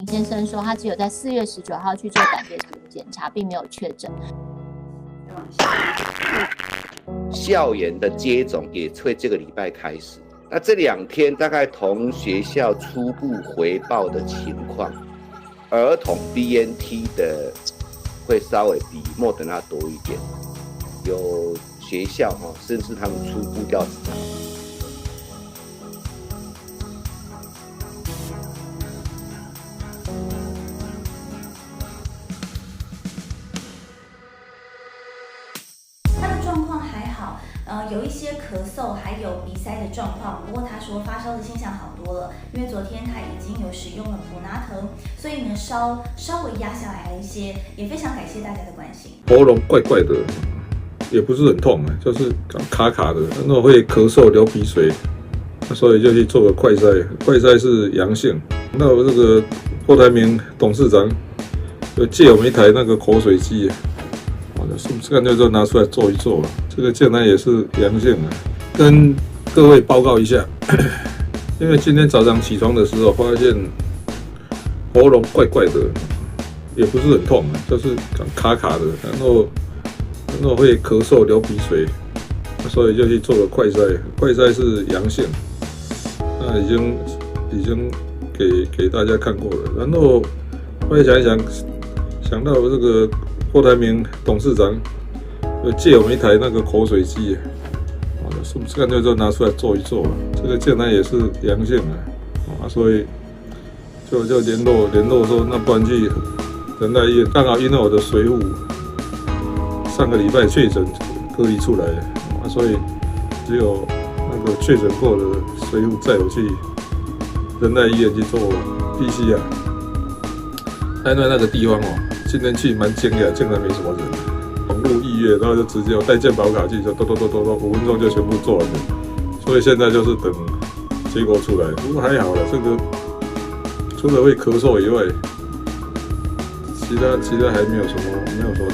先生说，他只有在4月19号去做胆结石检查，并没有确诊。校园的接种也会这个礼拜开始。那这2天大概同学校初步回报的情况，儿童 BNT 的会稍微比莫德纳多一点。有学校甚至他们初步调查。有一些咳嗽，还有鼻塞的状况。不过他说发烧的现象好多了，因为昨天他已经有使用了普拿疼，所以呢稍微压下来了一些。也非常感谢大家的关心。喉咙怪怪的，也不是很痛，就是卡卡的，那会咳嗽、流鼻水，所以就去做个快筛，快筛是阳性。那我这个郭台铭董事长就借我们一台那个口水机。干脆就拿出来做一做了，这个竟然也是阳性啊！跟各位报告一下，因为今天早上起床的时候发现喉咙怪怪的，也不是很痛，就是卡卡的，然后会咳嗽、流鼻水，所以就去做了快筛，快筛是阳性，那已经给大家看过了。然后后来想到这个。郭台铭董事长借我们一台那个口水机，干脆就拿出来做一做了。这个竟然也是阳性所以就联络说，那不然去仁爱医院。刚好因为我的随扈上个礼拜确诊隔离出来了所以只有那个确诊过的随扈载我去仁爱医院去做 PCR。因为那个地方今天去蛮惊讶，竟然没什么人，网络预约，然后就直接带健保卡去，就咚5分钟就全部做完了。所以现在就是等结果出来。不过还好了，这个除了会咳嗽以外，其他还没有什么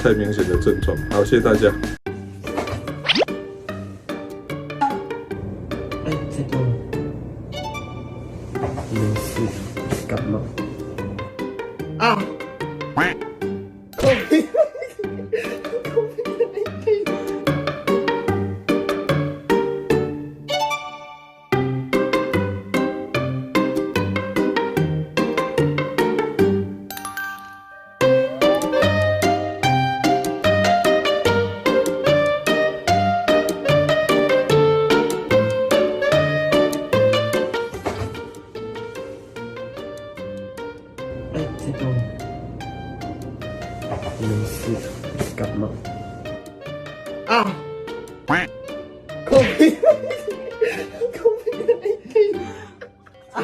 太明显的症状。好，谢谢大家。这种没事，感冒啊。这种没事，感冒啊。COVID-19 啊。